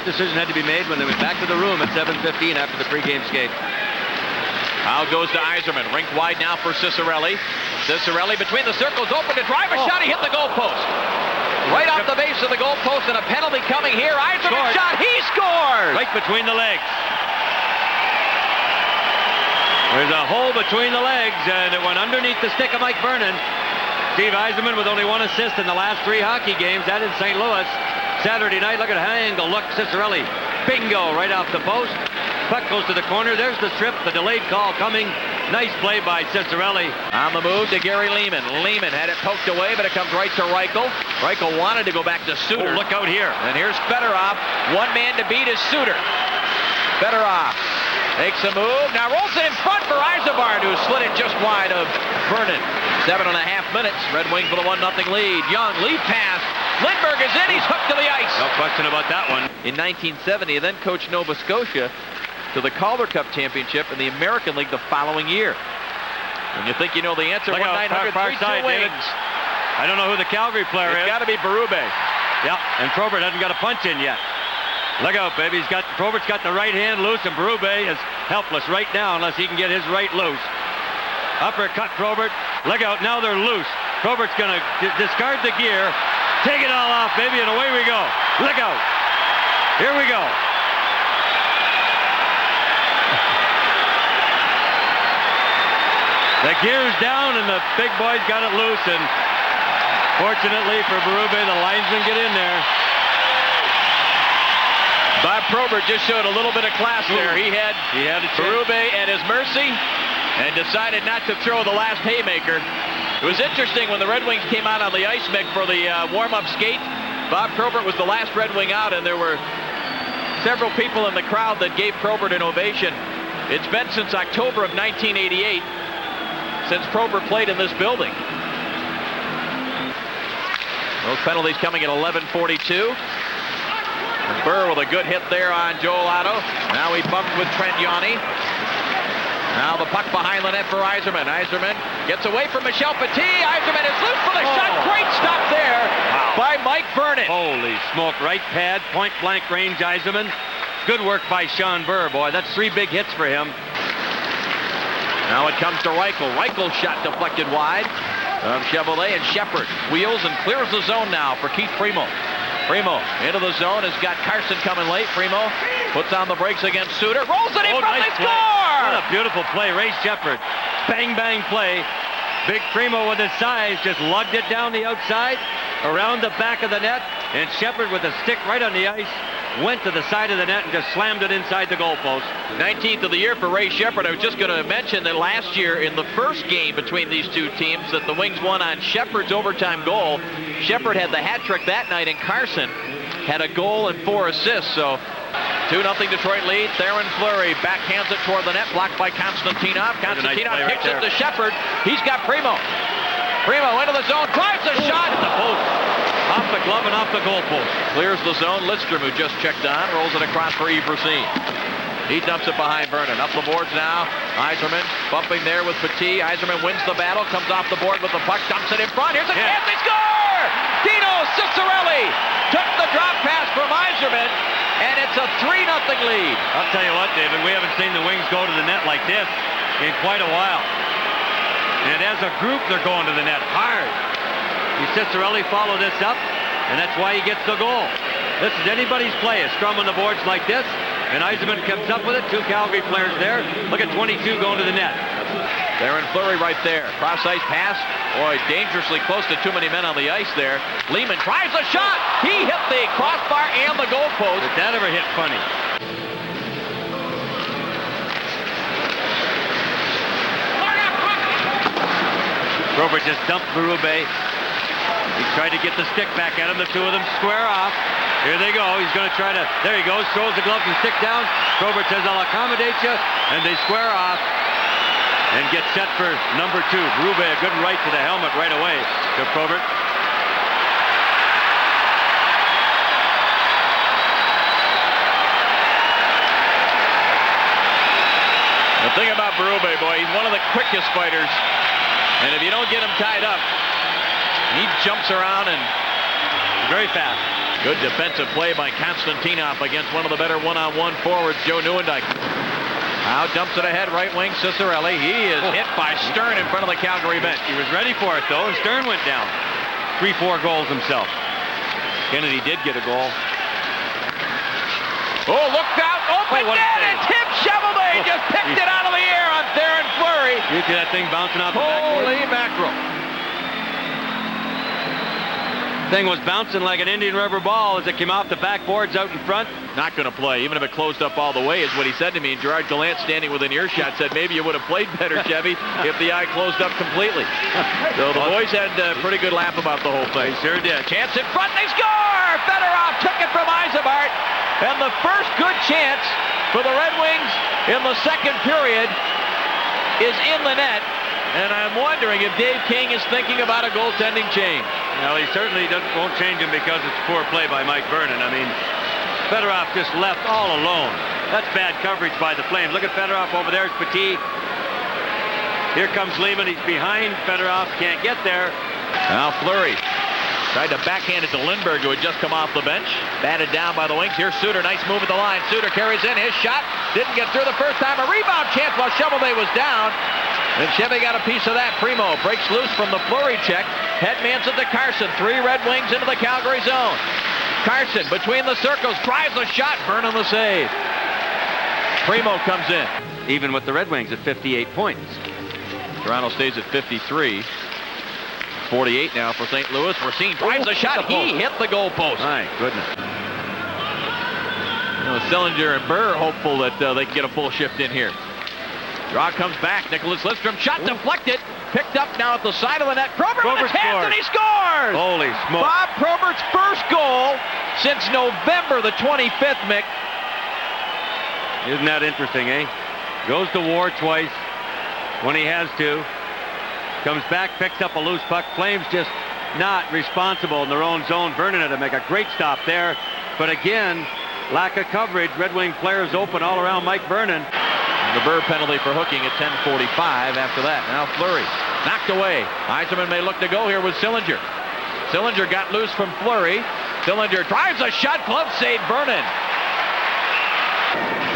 decision had to be made when they went back to the room at 7:15 after the pregame skate. Now goes to Yzerman. Rink wide now for Ciccarelli. Ciccarelli between the circles, open to drive a shot. He hit the goalpost. Right off the base of the goalpost, and a penalty coming here. Yzerman shot. He scores! Right between the legs. There's a hole between the legs, and it went underneath the stick of Mike Vernon. Steve Yzerman with only 1 assist in the last 3 hockey games. That in St. Louis. Saturday night, look at angle. Look, Ciccarelli. Bingo, right off the post. Puck goes to the corner. There's the strip. The delayed call coming. Nice play by Ciccarelli. On the move to Gary Leeman. Leeman had it poked away, but it comes right to Reichel. Reichel wanted to go back to Suter. Oh, look out here. And here's Fedorov. One man to beat is Suter. Fedorov makes a move. Now rolls it in front for Ysebaert, who slid it just wide of Vernon. 7.5 minutes. Red Wings with a 1-0 lead. Young lead pass. Lindberg is in. He's hooked to the ice. No question about that one. In 1970, he then coached Nova Scotia to the Calder Cup Championship in the American League the following year. When you think you know the answer, 1-900-3-2 Wings. I don't know who the Calgary player is. It's got to be Berube. Yeah, and Probert hasn't got a punch in yet. Look out, baby. Probert's got the right hand loose, and Berube is helpless right now unless he can get his right loose. Uppercut Probert. Look out, now they're loose. Probert's going to discard the gear. Take it all off, baby, and away we go. Look out. Here we go. The gear's down, and the big boy's got it loose, and fortunately for Berube, the linesmen get in there. Bob Probert just showed a little bit of class there. He had Berube at his mercy and decided not to throw the last haymaker. It was interesting when the Red Wings came out on the ice, Mick, for the warm-up skate. Bob Probert was the last Red Wing out, and there were several people in the crowd that gave Probert an ovation. It's been since October of 1988 since Probert played in this building. Those penalties coming at 11:42. And Burr with a good hit there on Joel Otto. Now he bumped with Trent Yawney. Now the puck behind the net for Yzerman. Yzerman gets away from Michel Petit. Yzerman is loose for the shot. Great stop there by Mike Vernon. Holy smoke. Right pad, point-blank range, Yzerman. Good work by Sean Burr, boy. That's 3 big hits for him. Now it comes to Reichel. Reichel's shot deflected wide from Cheveldae, and Sheppard wheels and clears the zone now for Keith Primeau. Primeau into the zone, has got Carson coming late. Primeau puts on the brakes against Suter. Rolls it in front, nice they score! What a beautiful play. Ray Sheppard. Bang, bang play. Big Primeau with his size just lugged it down the outside, around the back of the net, and Sheppard with a stick right on the ice went to the side of the net and just slammed it inside the goalpost. 19th of the year for Ray Sheppard. I was just going to mention that last year in the first game between these two teams that the Wings won on Sheppard's overtime goal. Sheppard had the hat trick that night, and Carson had a goal and 4 assists. So 2-0 Detroit lead. Theron Fleury backhands it toward the net, blocked by Konstantinov. Konstantinov kicks it to Sheppard. He's got Primeau. Primeau into the zone, drives a shot at the post. Off the glove and off the goalpost. Clears the zone. Lidstrom, who just checked on, rolls it across for Yves Racine. He dumps it behind Vernon. Up the boards now. Yzerman bumping there with Petit. Yzerman wins the battle, comes off the board with the puck, dumps it in front. Here's a chance, they score! Dino Ciccarelli took the drop pass from Yzerman, and it's a 3-0 lead. I'll tell you what, David, we haven't seen the Wings go to the net like this in quite a while. And as a group, they're going to the net hard. Ciccarelli follow this up, and that's why he gets the goal. This is anybody's play, a scrum on the boards like this, and Yzerman comes up with it. 2 Calgary players there. Look at 22 going to the net. Theron Fleury right there. Cross-ice pass. Boy, dangerously close to too many men on the ice there. Leeman tries a shot. He hit the crossbar and the goalpost. Did that ever hit funny? Probert just dumped Berube. He tried to get the stick back at him. The 2 of them square off. Here they go. He's going to try to... There he goes. Throws the gloves and stick down. Probert says, I'll accommodate you. And they square off and get set for number 2. Berube, a good right to the helmet right away to Probert. The thing about Berube, boy, he's one of the quickest fighters. And if you don't get him tied up, he jumps around and very fast. Good defensive play by Konstantinov against one of the better one-on-one forwards, Joe Nieuwendyk. Now dumps it ahead, right wing, Ciccarelli. He is hit by Stern in front of the Calgary bench. He was ready for it, though, and Stern went down. 3-4 goals himself. Kennedy did get a goal. Oh, looked out, open net, and Tim Cheveldae just picked it out of the air on Theron Fleury. You see that thing bouncing off the backboard? Holy mackerel. Thing was bouncing like an Indian rubber ball as it came off the backboards out in front. Not going to play, even if it closed up all the way, is what he said to me. And Gerard Gallant, standing within earshot, said maybe you would have played better, Chevy, if the eye closed up completely. So the boys had a pretty good laugh about the whole thing. They sure did. Chance in front, they score! Fedorov took it from Ysebaert. And the first good chance for the Red Wings in the second period is in the net. And I'm wondering if Dave King is thinking about a goaltending change. Well, he certainly won't change him because it's poor play by Mike Vernon. I mean, Fedorov just left all alone. That's bad coverage by the Flames. Look at Fedorov over there. It's Petit. Here comes Leeman. He's behind Fedorov. Can't get there. Now Fleury tried to backhand it to Lindberg, who had just come off the bench. Batted down by the wings. Here's Suter. Nice move at the line. Suter carries in his shot. Didn't get through the first time. A rebound chance while Cheveldae was down. And Chevy got a piece of that. Primeau breaks loose from the Fleury check. Headmans it to Carson. 3 Red Wings into the Calgary zone. Carson between the circles. Drives a shot. Vernon the save. Primeau comes in. Even with the Red Wings at 58 points. Toronto stays at 53. 48 now for St. Louis. Racine drives a shot. He hit the goalpost. My goodness. You know, Sillinger and Burr are hopeful that they can get a full shift in here. Draw comes back. Nicholas Lidstrom shot deflected. Picked up now at the side of the net. Probert with his hands, and he scores! Holy smoke. Bob Probert's first goal since November the 25th, Mick. Isn't that interesting, eh? Goes to war twice when he has to. Comes back, picks up a loose puck. Flames just not responsible in their own zone. Vernon had to make a great stop there. But again, lack of coverage. Red Wing players open all around Mike Vernon. The Burr penalty for hooking at 10:45 after that. Now Fleury knocked away. Yzerman may look to go here with Sillinger. Sillinger got loose from Fleury. Sillinger drives a shot. Glove save, Vernon.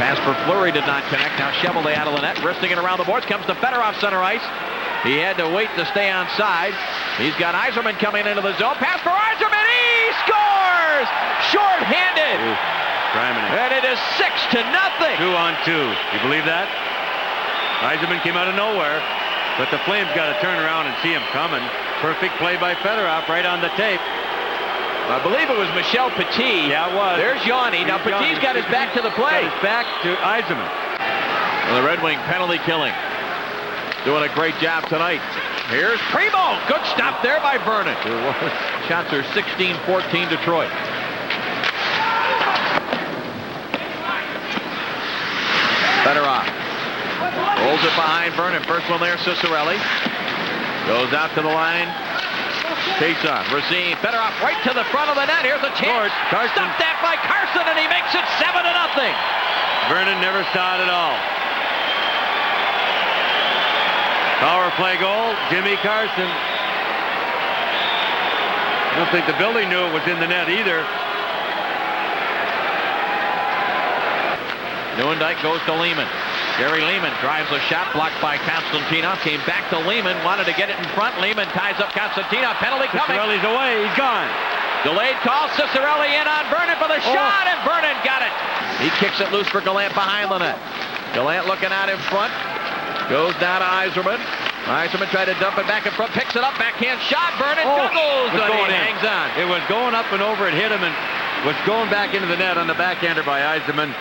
Pass for Fleury did not connect. Now Cheveldae out of the net. Wristing it around the boards. Comes to Fedorov center ice. He had to wait to stay on side. He's got Yzerman coming into the zone. Pass for Yzerman. He scores! Shorthanded. And it is 6-0. 2-on-2. You believe that? Yzerman came out of nowhere, but the Flames got to turn around and see him coming. Perfect play by Fedorov right on the tape. I believe it was Michel Petit. Yeah, it was. There's Yanni. Now Petit's got his back to the play. Got his back to Yzerman. Well, the Red Wing penalty killing. Doing a great job tonight. Here's Primeau. Good stop there by Vernon. Shots are 16-14 Detroit. Fedorov rolls it behind Vernon. First one there, Ciccarelli. Goes out to the line. Takes on Racine. Fedorov right to the front of the net. Here's a chance. Stopped that by Carson, and he makes it 7-0. Vernon never saw it at all. Power play goal, Jimmy Carson. I don't think the building knew it was in the net either. Nieuwendyk goes to Leeman. Gary Leeman drives a shot blocked by Konstantinov. Came back to Leeman. Wanted to get it in front. Leeman ties up Konstantinov. Penalty coming. Ciccarelli's away. He's gone. Delayed call. Ciccarelli in on Vernon for the shot, and Vernon got it. He kicks it loose for Gallant behind the net. Gallant looking out in front. Goes down to Yzerman. Yzerman tried to dump it back in front. Picks it up. Backhand shot. Vernon juggles. And he hangs on. It was going up and over. It hit him and was going back into the net on the backhander by Yzerman.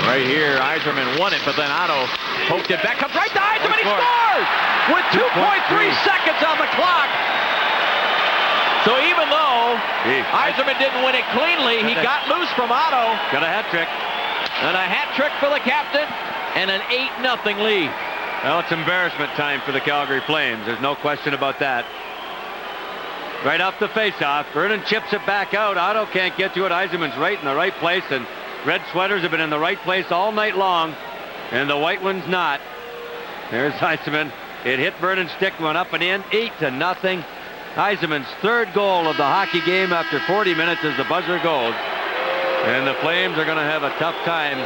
Right here, Yzerman won it, but then Otto poked it back. Comes right to Yzerman. He scores with 2.3 seconds on the clock. So even though Yzerman didn't win it cleanly, he got loose from Otto. Got a hat trick. And a hat trick for the captain, and an 8-0 lead. Well, it's embarrassment time for the Calgary Flames. There's no question about that. Right off the face-off, Vernon chips it back out. Otto can't get to it. Yzerman's right in the right place, and red sweaters have been in the right place all night long, and the white one's not. There's Yzerman. It hit Vernon's stick, went up and in. 8-0. Yzerman's third goal of the hockey game after 40 minutes as the buzzer goes. And the Flames are going to have a tough time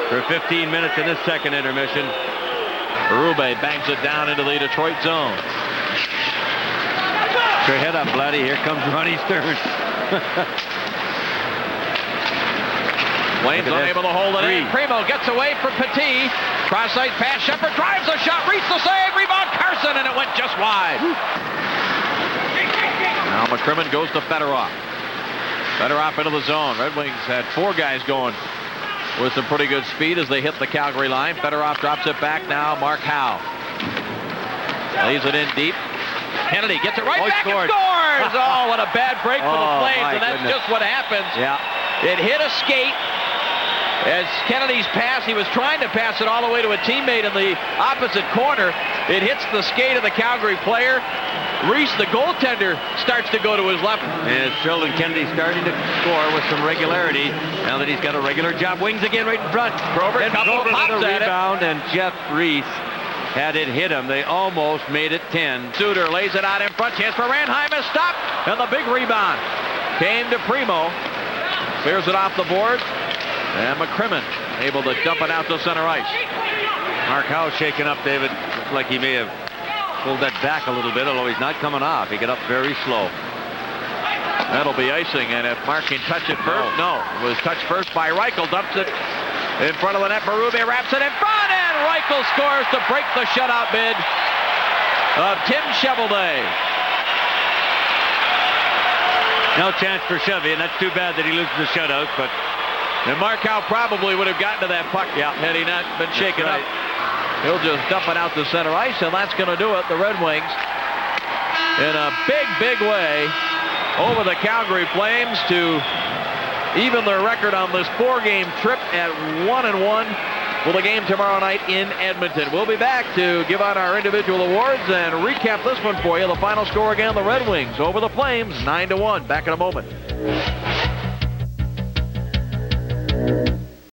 for 15 minutes in this second intermission. Berube bangs it down into the Detroit zone. Put your head up, Vladdy. Here comes Ronnie Stern. Flames unable to hold it in. Primeau gets away from Petit. Cross-site pass. Sheppard drives the shot. Reads the save. Rebound Carson, and it went just wide. Now McCrimmon goes to Fedorov. Fedorov into the zone. Red Wings had 4 guys going with some pretty good speed as they hit the Calgary line. Fedorov drops it back now. Mark Howe lays it in deep. Kennedy gets it right back and scores! Oh, what a bad break for the Flames, and that's just what happens. Yeah. It hit a skate. As Kennedy's pass, he was trying to pass it all the way to a teammate in the opposite corner. It hits the skate of the Calgary player. Reese, the goaltender, starts to go to his left. And Sheldon Kennedy starting to score with some regularity. Now that he's got a regular job. Wings again right in front. Probert pops at it. Rebound, and Jeff Reese had it hit him. They almost made it 10. Suter lays it out in front. Chance for Ranheim is stopped. And the big rebound came to Primeau. Clears it off the board. And McCrimmon able to dump it out to center ice. Mark Howe shaken up, David. Looks like he may have pulled that back a little bit, although he's not coming off. He got up very slow. That'll be icing, and if Mark can touch it first, no. It was touched first by Reichel, dumps it in front of the net. Berube wraps it in front, and Reichel scores to break the shutout bid of Tim Cheveldae. No chance for Chevy, and that's too bad that he loses the shutout, but... And Mark Howe probably would have gotten to that puck had he not been shaken up. He'll just dump it out to center ice, and that's going to do it. The Red Wings, in a big, big way, over the Calgary Flames to even their record on this 4-game trip at 1-1 for the game tomorrow night in Edmonton. We'll be back to give out our individual awards and recap this one for you. The final score again, the Red Wings over the Flames, 9-1. Back in a moment.